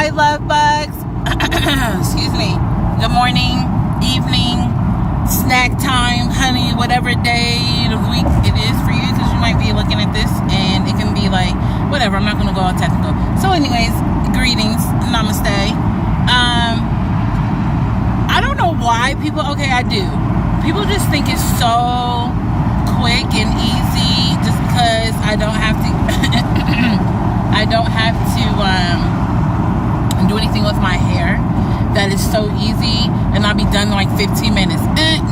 Hi, love bugs. Excuse me. Good morning, evening, snack time, honey, whatever day of the week it is for you, because you might be looking at this and it can be like, whatever, I'm not going to go all technical. So anyways, greetings, namaste. I don't know why people, okay, I do. People just think it's so quick and easy just because I don't have to, do anything with my hair. That is so easy and I'll be done in like 15 minutes.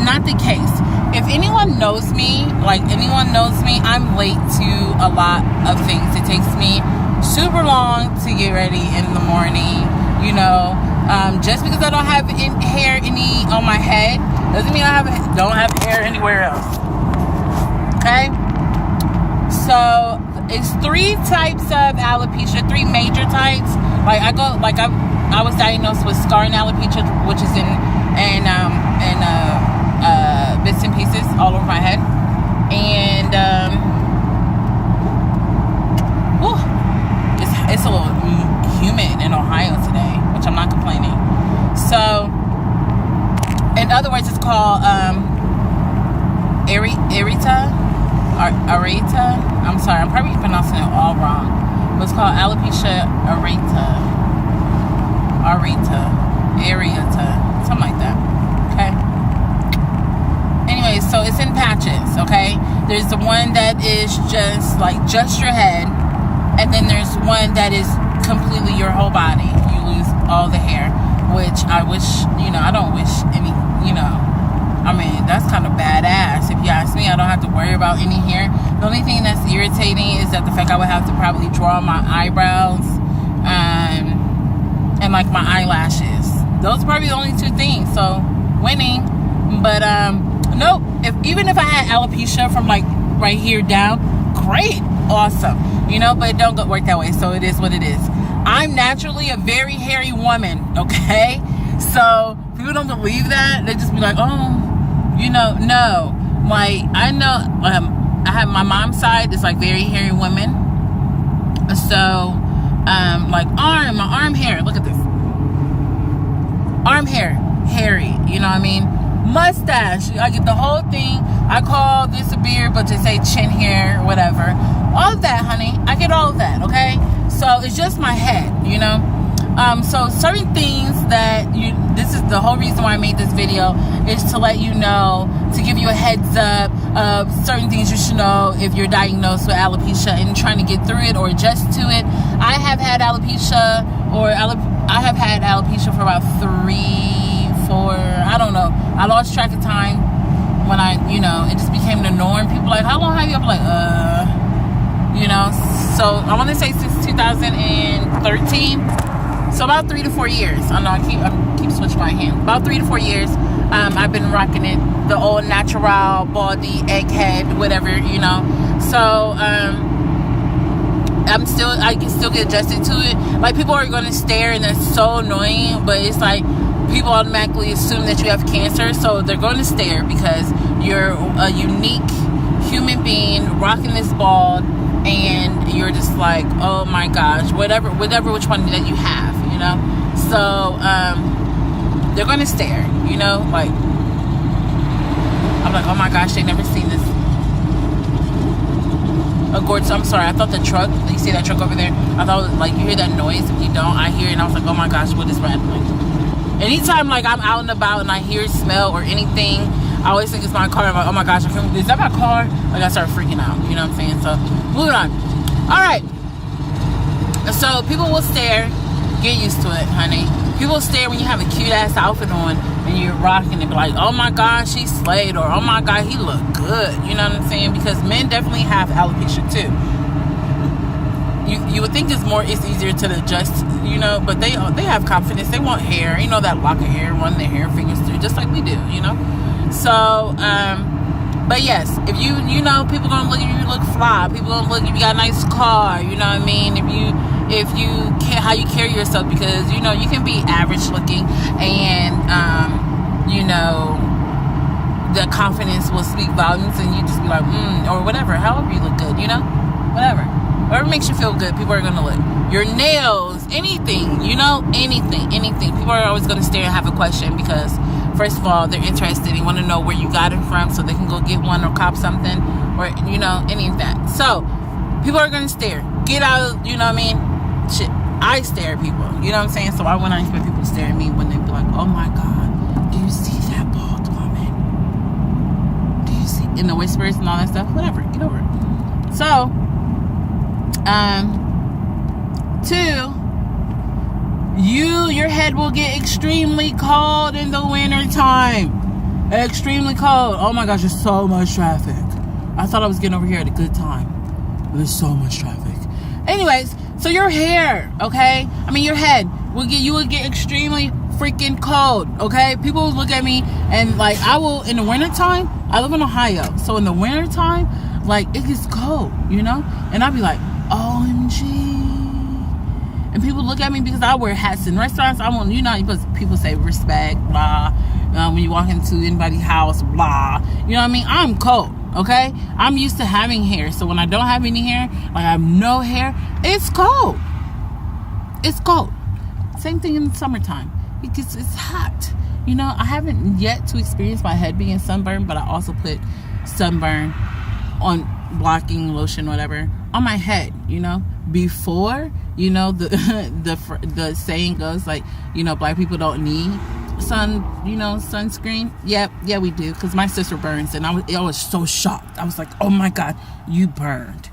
Not the case. If anyone knows me, I'm late to a lot of things. It takes me super long to get ready in the morning, you know. Just because I don't have hair any on my head doesn't mean I don't have hair anywhere else. Okay? So it's 3 types of alopecia, 3 major types. I was diagnosed with scar and alopecia, which is in bits and pieces all over my head, and it's a little humid in Ohio today, which I'm not complaining. So, in other words, it's called areata. I'm sorry, I'm probably pronouncing it all wrong. But it's called alopecia areata, something like that. Okay. Anyway, so it's in patches. Okay. There's the one that is just your head, and then there's one that is completely your whole body. You lose all the hair, which I wish, I don't wish any, I mean, that's kind of badass. If you ask me, I don't have to worry about any hair. The only thing that's irritating is that the fact I would have to probably draw my eyebrows, and like my eyelashes. Those are probably the only 2 things. So winning. But nope. Even if I had alopecia from like right here down, great, awesome. But it don't work that way. So it is what it is. I'm naturally a very hairy woman. Okay. So people don't believe that. They just be like, oh, no. Like I know. I have my mom's side is like very hairy women. So. Like my arm hair, look at this. Arm hair, hairy, you know what I mean? Mustache, I get the whole thing. I call this a beard, but to say chin hair, whatever. All of that, honey, I get all of that, okay? So it's just my head, So certain things this is the whole reason why I made this video, is to let you know, to give you a heads up of certain things you should know if you're diagnosed with alopecia and trying to get through it or adjust to it. I have had alopecia, for about 3, 4, I don't know. I lost track of time when it just became the norm. People are like, how long have you? I'm like, so I want to say since 2013. So about 3 to 4 years. I know I keep switching my hand. About 3 to 4 years. I've been rocking it, the old natural, baldy, egghead, whatever, So I can still get adjusted to it. Like, people are going to stare, and that's so annoying. But it's like people automatically assume that you have cancer, so they're going to stare because you're a unique human being rocking this bald, and you're just like, oh my gosh, whatever which one that you have. So they're gonna stare, like, I'm like, oh my gosh, they never seen this. Gorgeous. I'm sorry, I thought the truck, you see that truck over there, I thought, like, you hear that noise. If you don't, I hear it, and I was like, oh my gosh, what is that? Like, anytime, like, I'm out and about and I hear, smell, or anything, I always think it's my car. I'm like, oh my gosh, is that my car? Like, I start freaking out, you know what I'm saying? So moving on. All right, so people will stare. Get used to it, honey. People stare when you have a cute ass outfit on and you're rocking it, be like, oh my gosh, she slayed, or oh my god, he looked good. You know what I'm saying? Because men definitely have alopecia too. You would think it's easier to adjust, but they have confidence. They want hair, that lock of hair, run their hair fingers through, just like we do, So, but yes, if people gonna look at you look fly. People gonna look if you got a nice car. You know what I mean? If you how you carry yourself, because you can be average looking, and the confidence will speak volumes, and you just be like, or whatever. However you look good, whatever whatever makes you feel good, people are going to look. Your nails, anything, you know, anything. People are always going to stare and have a question because, first of all, they're interested. They want to know where you got it from so they can go get one or cop something or, you know, any of that. So, people are going to stare. Get out, you know what I mean? Shit, I stare at people, you know what I'm saying? So, I wouldn't expect people to stare at me when they be like, oh my God, do you see that bald woman? Do you see? In the whispers and all that stuff, whatever, get over it. So, 2, your head will get extremely cold in the winter time. Extremely cold. Oh my gosh, there's so much traffic. I thought I was getting over here at a good time. But there's so much traffic. Anyways, so your hair, okay? I mean your head will get extremely freaking cold, okay? People will look at me and like I will in the winter time, I live in Ohio. So in the winter time, like it gets cold, you know? And I'll be like, OMG. And people look at me because I wear hats in restaurants. I won't, you know, because people say respect, blah. When you walk into anybody's house, blah. You know what I mean? I'm cold, okay? I'm used to having hair. So when I don't have any hair, like I have no hair, it's cold. It's cold. Same thing in the summertime. Because it's hot. You know, I haven't yet to experience my head being sunburned, but I also put sunburn on blocking lotion, whatever, on my head, you know, before, you know, the saying goes like, you know, black people don't need sunscreen. Yeah, we do, because my sister burns, and I was so shocked. I was like, oh my God, you burned.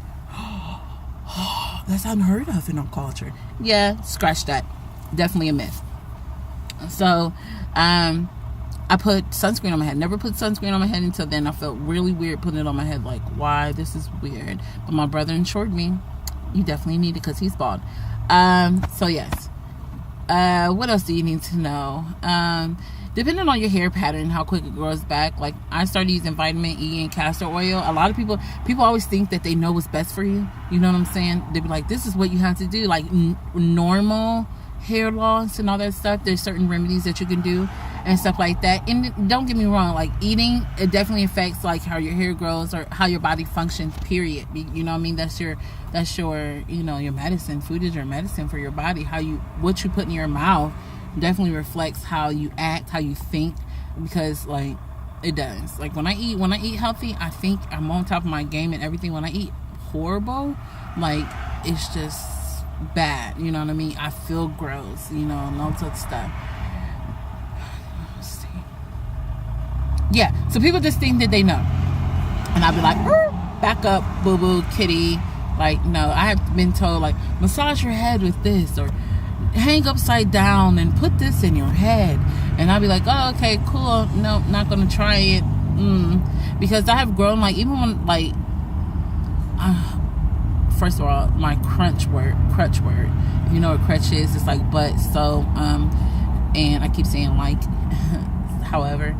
That's unheard of in our culture. Yeah, scratch that. Definitely a myth. So, I put sunscreen on my head. Never put sunscreen on my head until then. I felt really weird putting it on my head. Like, why? This is weird. But my brother assured me, you definitely need it because he's bald. So, yes. What else do you need to know? Depending on your hair pattern, how quick it grows back. Like, I started using vitamin E and castor oil. A lot of people always think that they know what's best for you. You know what I'm saying? They be like, this is what you have to do. Like, normal hair loss and all that stuff. There's certain remedies that you can do and stuff like that. And don't get me wrong, like eating, it definitely affects like how your hair grows or how your body functions, period. You know what I mean? That's your you know, your medicine. Food is your medicine for your body. What you put in your mouth definitely reflects how you act, how you think, because like it does. Like when I eat healthy, I think I'm on top of my game and everything. When I eat horrible, like it's just bad, you know what I mean? I feel gross, you know, and all sorts of stuff. Let's see. Yeah, so people just think that they know, and I'll be like, back up, boo boo, kitty. Like, no, I have been told like massage your head with this or hang upside down and put this in your head, and I'll be like, oh, okay, cool. No, not gonna try it, because I have grown, like, even when like first of all, my crutch word, if you know what crutch is, it's like butt. So and I keep saying like however,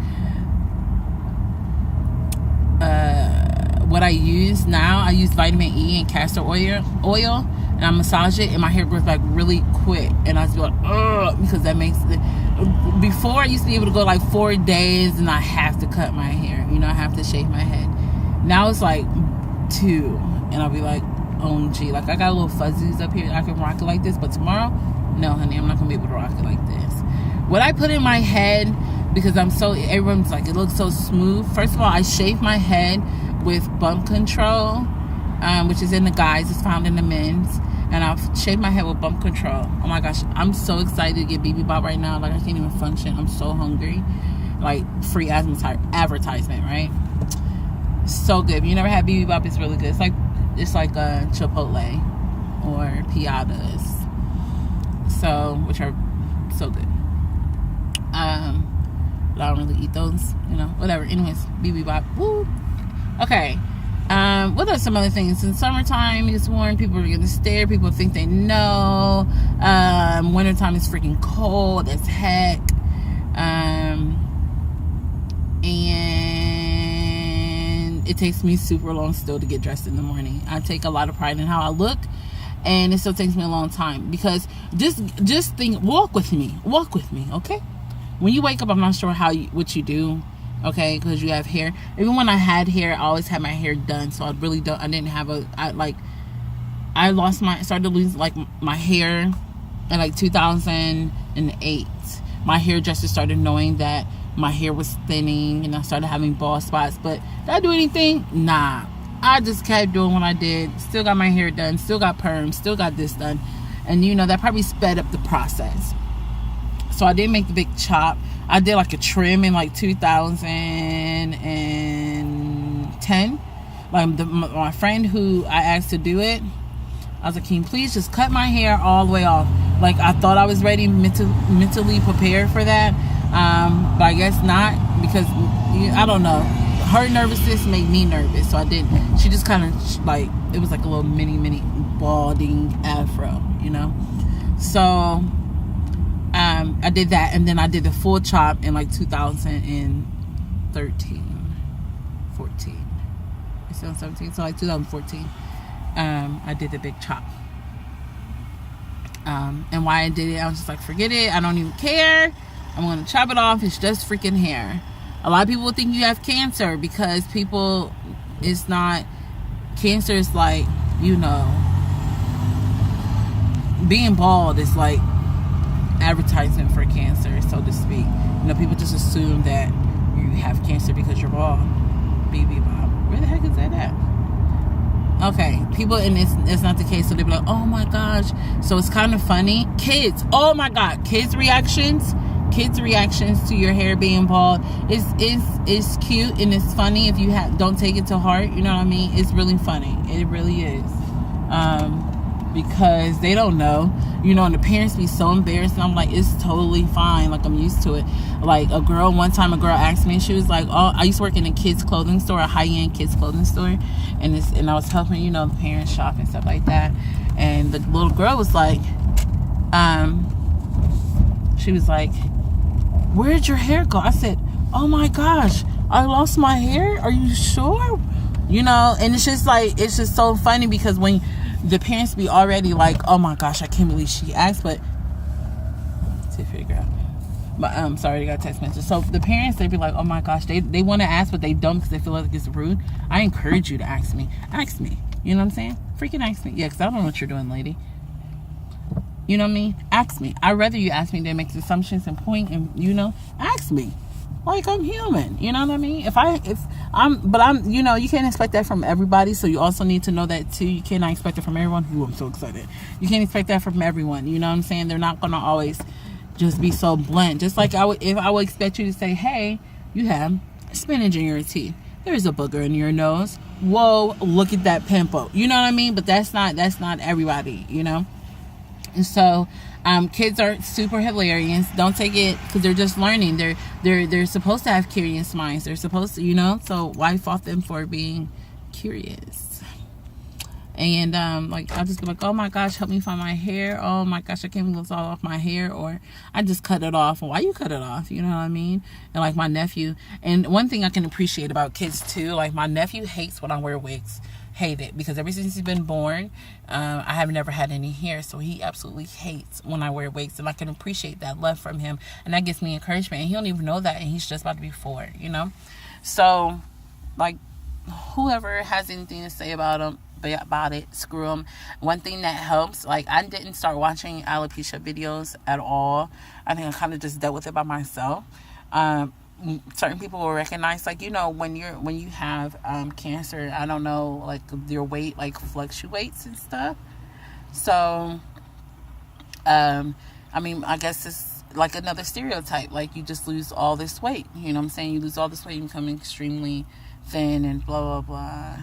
what I use now, I use vitamin E and castor oil, and I massage it, and my hair grows back really quick. And I just be like, ugh, because that makes it. Before I used to be able to go like 4 days, and I have to cut my hair. You know, I have to shave my head. Now it's like 2, and I'll be like, OMG, like I got little fuzzies up here. I can rock it like this, but tomorrow, no, honey, I'm not gonna be able to rock it like this. What I put in my head, because everyone's like, it looks so smooth. First of all, I shave my head with bump control, which is in the guys, it's found in the men's, and I'll shave my head with bump control. Oh my gosh, I'm so excited to get BB Bop right now. Like I can't even function. I'm so hungry. Like free advertisement, right? So good. If you never had BB Bop, it's really good. It's like a Chipotle or Piatas, so which are so good. But I don't really eat those, you know. Whatever. Anyways, BB Bop. Woo. Okay. What are some other things? In summertime, it's warm. People are gonna stare. People think they know. Wintertime is freaking cold as heck. And it takes me super long still to get dressed in the morning. I take a lot of pride in how I look, and it still takes me a long time, because just think, walk with me, okay? When you wake up, I'm not sure what you do, okay, because you have hair. Even when I had hair, I always had my hair done, so I didn't have I started to lose like my hair in like 2008. My hairdresser started knowing that my hair was thinning and I started having bald spots. But did I do anything? Nah. I just kept doing what I did. Still got my hair done. Still got perms. Still got this done. And that probably sped up the process. So I didn't make the big chop. I did like a trim in like 2010. Like my friend who I asked to do it, I was like, can you please just cut my hair all the way off? Like, I thought I was ready, mentally prepared for that. But I guess not, because I don't know. Her nervousness made me nervous, so I didn't. She just kind of like, it was like a little mini balding afro, So I did that, and then I did the full chop in like 2013, 14. It's 2017, so like 2014. I did the big chop. And why I did it, I was just like, forget it. I don't even care. I'm going to chop it off. It's just freaking hair. A lot of people think you have cancer because it's not, cancer is like, being bald is like advertisement for cancer, so to speak. People just assume that you have cancer because you're bald. BB Bob. Where the heck is that at? Okay, people, and it's not the case, so they'll be like, oh my gosh. So it's kind of funny. Kids, oh my god, kids reactions to your hair being bald is cute and it's funny if you don't take it to heart. You know what I mean? It's really funny. It really is. Because they don't know, and the parents be so embarrassed, and I'm like, it's totally fine, like I'm used to it. Like one time a girl asked me, she was like, oh, I used to work in a kids clothing store, a high-end kids clothing store, and I was helping the parents shop and stuff like that, and the little girl was like, she was like, where'd your hair go? I said, oh my gosh, I lost my hair, are you sure? And it's just so funny, because when the parents be already like, oh my gosh, I can't believe she asked, but sorry, they got a text message. So the parents, they be like, oh my gosh, they want to ask, but they don't, because they feel like it's rude. I encourage you to ask me. You know what I'm saying? Freaking ask me. Yeah, because I don't know what you're doing, lady. You know what I mean? Ask me. I'd rather you ask me than make assumptions and point, and ask me. Like, I'm human, you know what I mean? You can't expect that from everybody, so you also need to know that too. You cannot expect it from everyone. Ooh, I'm so excited. You can't expect that from everyone, you know what I'm saying? They're not gonna always just be so blunt. Just like if I would expect you to say, hey, you have spinach in your teeth. There's a booger in your nose. Whoa, look at that pimple. You know what I mean? But that's not everybody, And so, kids are super hilarious. Don't take it, because they're just learning. They're supposed to have curious minds. They're supposed to, so why fault them for being curious? And I'll just be like, oh my gosh, help me find my hair. Oh my gosh, I can't believe it's all off my hair. Or I just cut it off. Why you cut it off? You know what I mean? And like my nephew. And one thing I can appreciate about kids too, like my nephew hates when I wear wigs. Hate it, because ever since he's been born, I have never had any hair, so he absolutely hates when I wear wigs, and I can appreciate that love from him, and that gives me encouragement. And he don't even know that, and he's just about to be 4, So, like, whoever has anything to say about it, screw them. One thing that helps, like, I didn't start watching alopecia videos at all. I think I kind of just dealt with it by myself. Certain people will recognize, like, when you have cancer, I don't know, like, your weight like fluctuates and stuff. So I guess it's like another stereotype, like you just lose all this weight, you know what I'm saying? You lose all this weight and become extremely thin and blah blah blah.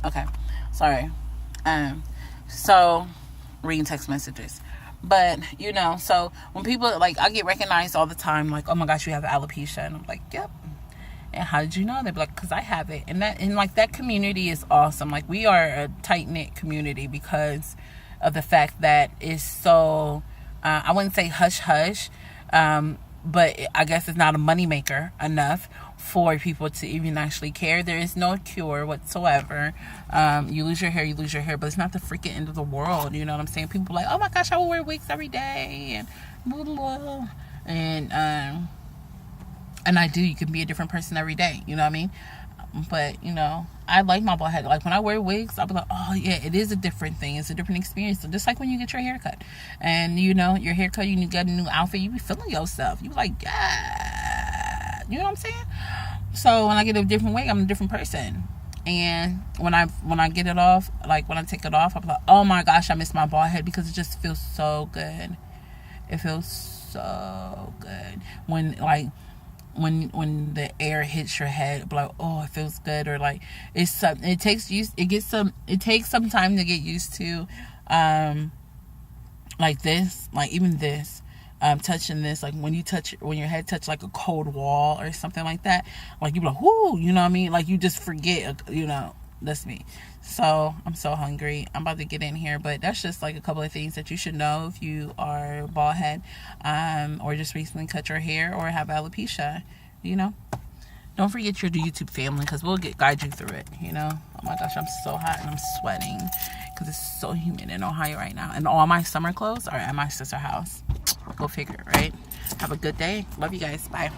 Okay, sorry. So reading text messages, but so when people, like, I get recognized all the time, like, oh my gosh, you have alopecia, and I'm like, yep. And how did you know? They're like, because I have it. And that community is awesome. Like, we are a tight-knit community because of the fact that it's so I wouldn't say hush hush, but I guess it's not a moneymaker enough for people to even actually care. There is no cure whatsoever. You lose your hair, but it's not the freaking end of the world. You know what I'm saying? People are like, oh my gosh, I will wear wigs every day, and blah, blah, blah. And And I do. You can be a different person every day. You know what I mean? But, you know, I like my bald head. Like, when I wear wigs, I'll be like, oh, yeah, it is a different thing. It's a different experience. So just like when you get your haircut. And, you know, your haircut, you get a new outfit, you be feeling yourself. You be like, yeah. You know what I'm saying? So when I get a different wig, I'm a different person. And when I get it off, like, when I take it off, I'm like, oh, my gosh, I miss my bald head because it just feels so good. It feels so good. When, like... When the air hits your head, like, oh, it feels good, or like it takes some time to get used to, like this, like even this, touching this, like when your head touch like a cold wall or something like that, like you be like, whoo, you know what I mean? Like you just forget, you know. That's me. So I'm so hungry. I'm about to get in here, but that's just like a couple of things that you should know if you are bald head, or just recently cut your hair or have alopecia. You know, don't forget your YouTube family, because we'll guide you through it. You know, oh my gosh, I'm so hot and I'm sweating because it's so humid in Ohio right now, and all my summer clothes are at my sister's house. Go figure, right? Have a good day. Love you guys. Bye.